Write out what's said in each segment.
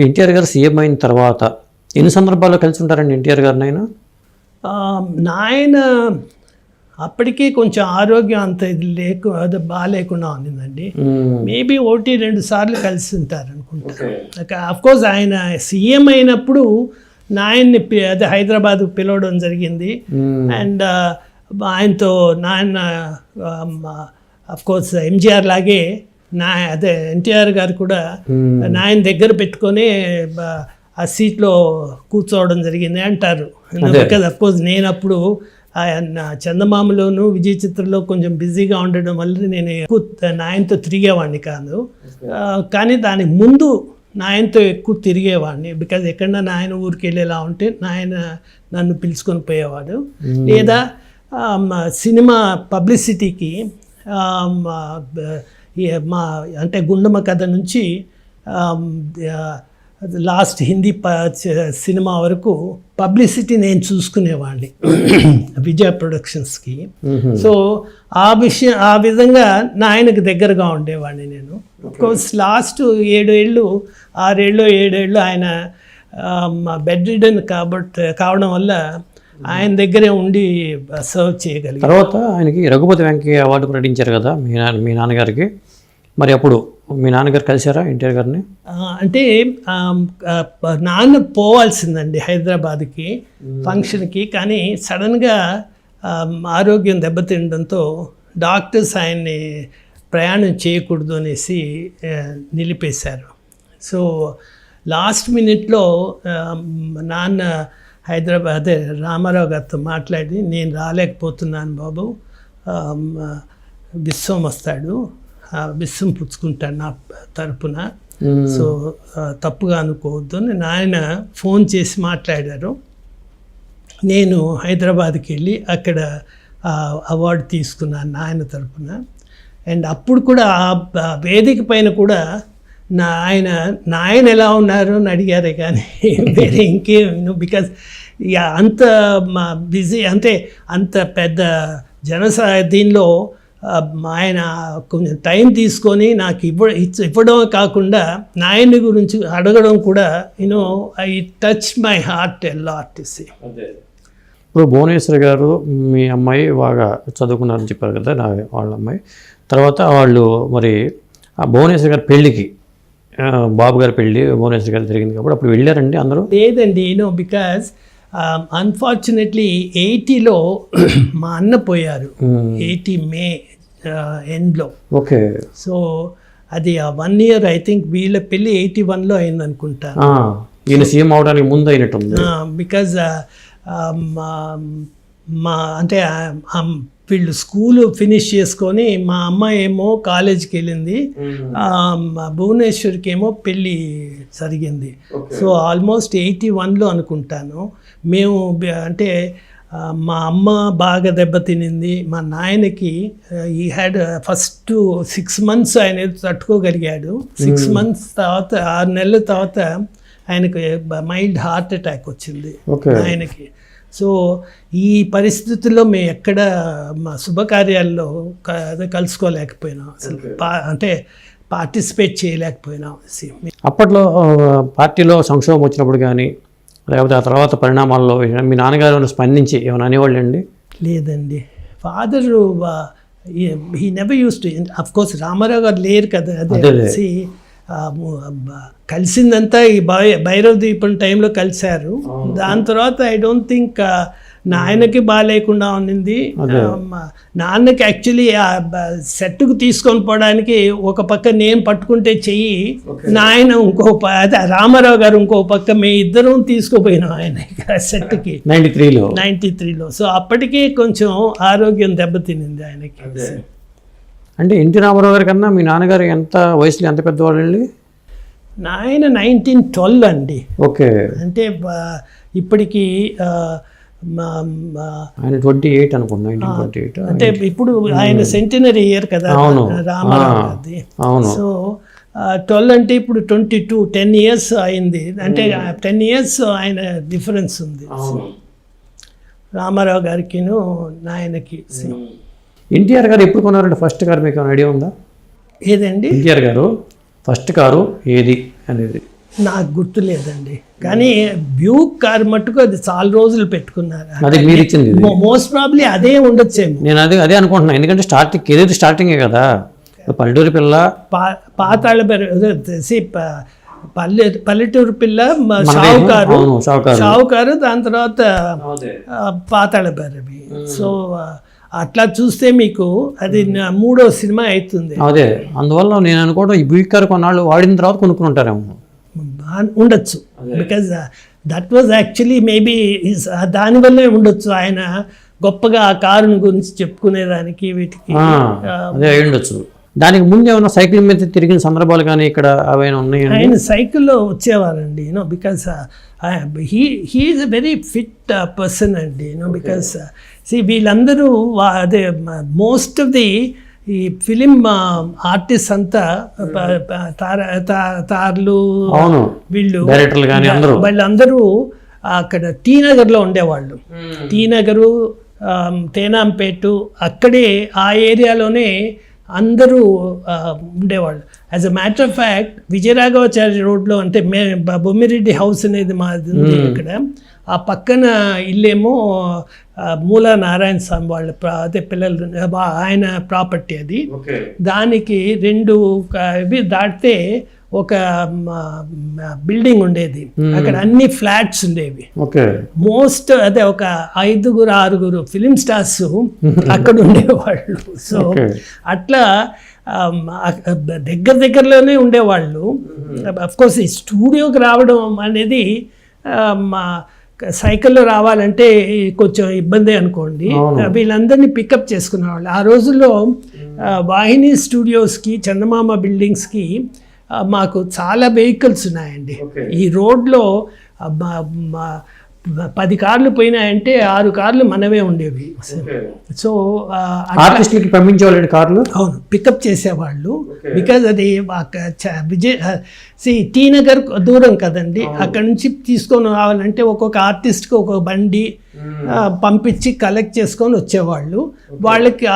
ఎన్టీఆర్ గారు సీఎం అయిన తర్వాత ఎన్ని సందర్భాల్లో కలిసి ఉంటారండి ఎన్టీఆర్ గారిని ఆయన? నాయన అప్పటికే కొంచెం ఆరోగ్యం అంత అది బాగాలేకుండా ఉండిందండి. మేబీ 1-2 సార్లు కలిసి ఉంటారు అనుకుంటా. అఫ్కోర్స్ ఆయన సీఎం అయినప్పుడు నాయన్ని అదే హైదరాబాద్ పిలవడం జరిగింది. అండ్ ఆయనతో నాయన అఫ్కోర్స్ ఎంజీఆర్ లాగే అదే ఎన్టీఆర్ గారు కూడా నాయన దగ్గర పెట్టుకొని ఆ సీట్లో కూర్చోవడం జరిగింది అంటారు. బికాజ్ అఫ్కోర్స్ నేను అప్పుడు చందమామలోను విజయ చిత్రలో కొంచెం బిజీగా ఉండడం వల్ల నేను ఎక్కువ నాయనతో తిరిగేవాడిని కాదు. కానీ దానికి ముందు నాయనతో ఎక్కువ తిరిగేవాడిని. బికాజ్ ఎక్కడన్నా నాయన ఊరికి వెళ్ళేలా ఉంటే నాయన నన్ను పిలుచుకొని పోయేవాడు. లేదా సినిమా పబ్లిసిటీకి మా అంటే గుండమ్మ కథ నుంచి లాస్ట్ హిందీ సినిమా వరకు పబ్లిసిటీ నేను చూసుకునేవాడిని విజయ ప్రొడక్షన్స్కి. సో ఆ విధంగా నాయనకు దగ్గరగా ఉండేవాడిని నేను. అఫ్కోర్స్ లాస్ట్ 6 ఏళ్ళు ఆయన బెడ్ రిడన్ కావడం వల్ల ఆయన దగ్గరే ఉండి సర్వ్ చేయగలిగారు. తర్వాత ఆయనకి రఘుపతి వెంకయ్య అవార్డు ప్రకటించారు కదా మీ నాన్నగారికి. మరి అప్పుడు మీ నాన్నగారు కలిశారా ఎన్టీఆర్ గారిని? అంటే నాన్న పోవాల్సిందండి హైదరాబాద్కి ఫంక్షన్కి. కానీ సడన్గా ఆరోగ్యం దెబ్బతినడంతో డాక్టర్స్ ఆయన్ని ప్రయాణం చేయకూడదు అనేసి నిలిపేశారు. సో లాస్ట్ మినిట్లో నాన్న హైదరాబాద్ రామారావు గారితో మాట్లాడి, నేను రాలేకపోతున్నాను బాబు, విశ్వం వస్తాడు, విశ్వం పుచ్చుకుంటాడు నా తరపున, సో తప్పుగా అనుకోవద్దు అని ఆయన ఫోన్ చేసి మాట్లాడారు. నేను హైదరాబాద్కి వెళ్ళి అక్కడ అవార్డు తీసుకున్నాను నాయన తరపున. అండ్ అప్పుడు కూడా ఆ వేదిక పైన కూడా నాయన ఎలా ఉన్నారు అని అడిగారే కానీ వేరే ఇంకేం. బికాజ్ అంత బిజీ, అంటే అంత పెద్ద దీనిలో ఆయన కొంచెం టైం తీసుకొని నాకు ఇవ్వడం కాకుండా నాయన్ని గురించి అడగడం కూడా I touch my heart a lot. ఇప్పుడు భువనేశ్వర్ గారు మీ అమ్మాయి బాగా చదువుకున్నారని చెప్పారు కదా, వాళ్ళ అమ్మాయి. తర్వాత వాళ్ళు మరి ఆ భువనేశ్వర్ గారి పెళ్ళికి, బాబు గారి పెళ్ళి భువనేశ్వర్ గారు జరిగింది కాబట్టి అప్పుడు వెళ్ళారండి అందరూ? లేదండి, బికాజ్ అన్ఫార్చునేట్లీ 80లో మా అన్న పోయారు, 80 మే ఎండ్లో. ఓకే. సో అది 1 year ఐ థింక్ వీళ్ళ పెళ్ళి 81లో అయింది అనుకుంటా. ఈయన సీఎం అవడానికి ముందు అయినట్టుంది. బికాజ్ మా అంటే వీళ్ళు స్కూల్ ఫినిష్ చేసుకొని మా అమ్మాయి ఏమో కాలేజ్కి వెళ్ళింది, భువనేశ్వర్కి ఏమో పెళ్ళి జరిగింది. సో ఆల్మోస్ట్ 81లో అనుకుంటాను. మేము అంటే మా అమ్మ బాగా దెబ్బతినింది. మా నాయనకి ఈ హ్యాడ్ ఫస్ట్ 6 months ఆయన తట్టుకోగలిగాడు. 6 months తర్వాత 6 నెలల తర్వాత ఆయనకు మైల్డ్ హార్ట్ అటాక్ వచ్చింది ఆయనకి. సో ఈ పరిస్థితుల్లో మేము ఎక్కడ మా శుభకార్యాల్లో కలుసుకోలేకపోయినాం, అసలు అంటే పార్టిసిపేట్ చేయలేకపోయినాం. అప్పట్లో పార్టీలో సంక్షోభం వచ్చినప్పుడు కానీ లేకపోతే ఆ తర్వాత పరిణామాల్లో మీ నాన్నగారు స్పందించి ఏమైనా అనేవాళ్ళు అండి? లేదండి, father he never use to. Of course Ramarao గారు లేరు కదా, అదే కలిసిందంతా ఈ భైరవ దీపం టైంలో కలిశారు. దాని తర్వాత ఐ డోంట్ థింక్ నాయనకి బాగాలేకుండా ఉన్నింది. నాన్నకి యాక్చువల్లీ సెట్కు తీసుకొని పోవడానికి ఒక పక్క నేను పట్టుకుంటే చెయ్యి, నాయన ఇంకో అదే రామారావు గారు ఇంకో పక్క, మేము ఇద్దరం తీసుకుపోయినాం ఆయన సెట్కి 93లో. సో అప్పటికే కొంచెం ఆరోగ్యం దెబ్బతినింది ఆయనకి. అంటే ఎన్టీ రామారావు గారి కన్నా మీ నాన్నగారు ఎంత వయసులో ఎంత పెద్దవాళ్ళు అండి? నాయన 1912 అండి. ఓకే. అంటే ఇప్పటికి ఆయన 28 అనుకుంటా, 1928. అంటే ఇప్పుడు ఆయన సెంటినరీ ఇయర్ కదా రామారావు గారిది. సో 12 అంటే ఇప్పుడు 22, 10 years అయింది. అంటే 10 years ఆయన డిఫరెన్స్ ఉంది రామారావు గారికి నాయనకి. ఎన్టీఆర్ గారు ఎప్పుడు కొన్నారంటే ఫస్ట్ కారు మీకు ఐడియా ఉందా? ఏదండి? ఎన్టీఆర్ గారు ఫస్ట్ కారు ఏది అనేది? నాకు గుర్తులేదండి, కానీ బ్యూక్ కార్ మట్టుకు అది చాలా రోజులు పెట్టుకున్నారు. అది మీరు ఇచ్చింది ఇది. మోస్ట్ ప్రాబ్లీ అదే ఉండొచ్చేమో. నేను అదే అనుకుంటున్నాను, ఎందుకంటే కెరీర్ స్టార్టింగే కదా. పల్లెటూరు పిల్ల, పాతాళ పల్లెటూరు పిల్ల, షావుకారు, దాని తర్వాత పాతాళ భైరవి. సో అట్లా చూస్తే మీకు అది 3వ సినిమా అవుతుంది. అదే అందువల్ల నేను అనుకోవడం ఈ బ్యూక్ కార్ కొన్నాళ్ళు వాడిన తర్వాత కొనుక్కుంటారేమో ఉండొచ్చు. Because that was actually maybe దానివల్లే ఉండొచ్చు ఆయన గొప్పగా ఆ కారుని గురించి చెప్పుకునేదానికి వీటికి. అదే అయి ఉండొచ్చు. దానికి ముందు ఏమైనా సైకిల్ మీద తిరిగిన సందర్భాలు కానీ ఇక్కడ అవైనా ఉన్నాయి? ఆయన సైకిల్లో వచ్చేవారండి, you know, because he is a very fit person అండి, యూనో, బికాస్ వీళ్ళందరూ అదే మోస్ట్ ఆఫ్ ది ఈ ఫిలిం ఆర్టిస్ట్ అంతా తార్లు వీళ్ళు వాళ్ళందరూ అక్కడ టీ నగర్లో ఉండేవాళ్ళు. టీ నగరు, తేనాంపేటు, అక్కడే ఆ ఏరియాలోనే అందరూ ఉండేవాళ్ళు. As a matter of fact Vijayaraghavacharya రోడ్లో, అంటే బొమ్మిరెడ్డి హౌస్ అనేది మాది ఉంది ఇక్కడ, ఆ పక్కన ఇల్లేమో మూలా నారాయణ స్వామి వాళ్ళ అదే పిల్లలు ఆయన ప్రాపర్టీ అది. దానికి 2 ఇవి దాటితే ఒక బిల్డింగ్ ఉండేది, అక్కడ అన్ని ఫ్లాట్స్ ఉండేవి. మోస్ట్ అదే ఒక 5-6 ఫిలిం స్టార్స్ అక్కడ ఉండేవాళ్ళు. సో అట్లా దగ్గరలోనే ఉండేవాళ్ళు. అఫ్కోర్స్ ఈ స్టూడియోకి రావడం అనేది సైకిల్లో రావాలంటే కొంచెం ఇబ్బంది అనుకోండి. వీళ్ళందరినీ పికప్ చేసుకునేవాళ్ళు. ఆ రోజుల్లో వాహిని స్టూడియోస్కి, చందమామ బిల్డింగ్స్కి మాకు చాలా వెహికల్స్ ఉన్నాయండి. ఈ రోడ్లో 10 కార్లు పోయినాయంటే 6 కార్లు మనమే ఉండేవి. సో ఆర్టిస్ట్లకి పంపించేవాళ్ళు కార్లు. అవును, పికప్ చేసేవాళ్ళు. బికాజ్ అది టీ నగర్ దూరం కదండి, అక్కడ నుంచి తీసుకొని రావాలంటే ఒక్కొక్క ఆర్టిస్ట్కి ఒక్కొక్క బండి పంపించి కలెక్ట్ చేసుకొని వచ్చేవాళ్ళు. వాళ్ళకి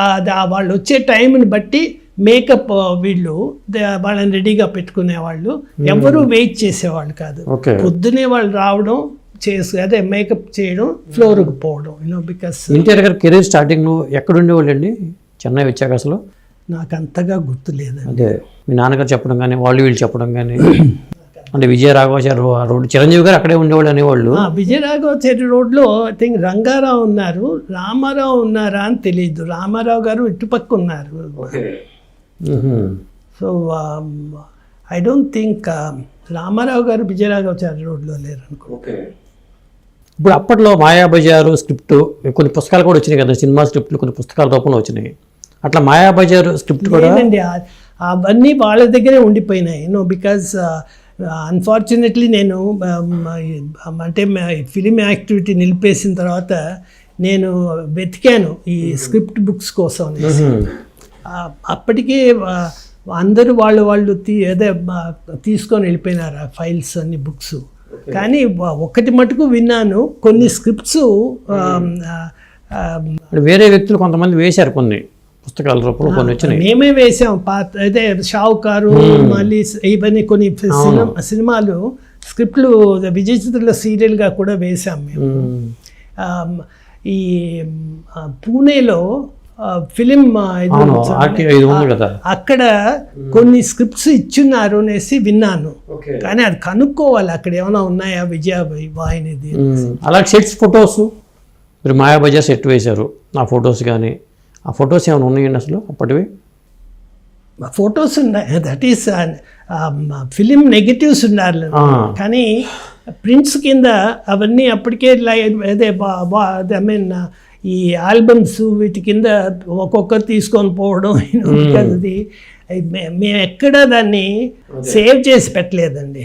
వాళ్ళు వచ్చే టైంని బట్టి మేకప్ వీళ్ళు వాళ్ళని రెడీగా పెట్టుకునేవాళ్ళు. ఎవరు వెయిట్ చేసేవాళ్ళు కాదు. పొద్దునే వాళ్ళు రావడం, అదే మేకప్ చేయడం, ఫ్లోర్కి పోవడం, యూనో. బికాస్ ఎన్టీఆర్ గారు కెరీర్ స్టార్టింగ్ ఎక్కడ ఉండేవాళ్ళు అండి? చెన్నై వచ్చాక అసలు నాకు అంతగా గుర్తులేదు. అదే మీ నాన్నగారు చెప్పడం కానీ వీళ్ళు చెప్పడం కానీ, అంటే విజయరాఘవాచార్య రోడ్, చిరంజీవి గారు అక్కడే ఉండేవాళ్ళు అనేవాళ్ళు. విజయరాఘవాచార్య రోడ్లో ఐ థింక్ రంగారావు ఉన్నారు, రామారావు ఉన్నారా అని తెలియదు. రామారావు గారు ఇటుపక్క ఉన్నారు. So I don't think Ramarao గారు విజయరాఘవాచార్య రోడ్లో లేరు అనుకో. ఇప్పుడు అప్పట్లో మాయాబజారు స్క్రిప్ట్ కొన్ని పుస్తకాలు కూడా వచ్చినాయి కదా, సినిమా స్క్రిప్ట్లు కొన్ని పుస్తకాల రూపంలో వచ్చినాయి. అట్లా మాయాబజారు స్క్రిప్ట్ కూడా అవన్నీ వాళ్ళ దగ్గరే ఉండిపోయినాయి, యూనో. బికాజ్ అన్ఫార్చునేట్లీ నేను అంటే ఫిలిం యాక్టివిటీ నిలిపేసిన తర్వాత నేను వెతికాను ఈ స్క్రిప్ట్ బుక్స్ కోసం. అప్పటికే అందరూ వాళ్ళు అదే తీసుకొని వెళ్ళిపోయినారు ఆ ఫైల్స్ అన్ని, బుక్స్. కానీ ఒకటి మటుకు విన్నాను, కొన్ని స్క్రిప్ట్స్ వేరే వ్యక్తులు కొంతమంది వేశారు, కొన్ని పుస్తకాల రూపంలో కొన్ని వచ్చినాయి. మేమే వేసాం. అదే షావుకారు, మళ్ళీ ఇవన్నీ కొన్ని సినిమాలు స్క్రిప్ట్లు విజయ్ చిత్రలో సీరియల్గా కూడా వేసాం మేము. ఈ పూణేలో ఫిలిం అక్కడ కొన్ని స్క్రిప్ట్స్ ఇచ్చున్నారు అనేసి విన్నాను, కానీ అది కనుక్కోవాలి అక్కడ ఏమైనా ఉన్నాయా విజయ వాహినిది. అలా సెట్స్ ఫొటోస్ మీరు మాయాబజార్ సెట్ వేశారు, ఆ ఫొటోస్ కానీ ఆ ఫొటోస్ ఏమైనా ఉన్నాయండి అసలు అప్పటివి? ఫొటోస్ ఉన్నాయి, దట్ ఈస్ ఫిలిం నెగటివ్స్ ఉండాలి, కానీ ప్రింట్స్ కింద అవన్నీ అప్పటికే అదే ఐ మీన్ ఈ ఆల్బమ్స్ వీటి కింద ఒక్కొక్కరు తీసుకొని పోవడం. అది మేము ఎక్కడ దాన్ని సేవ్ చేసి పెట్టలేదండి.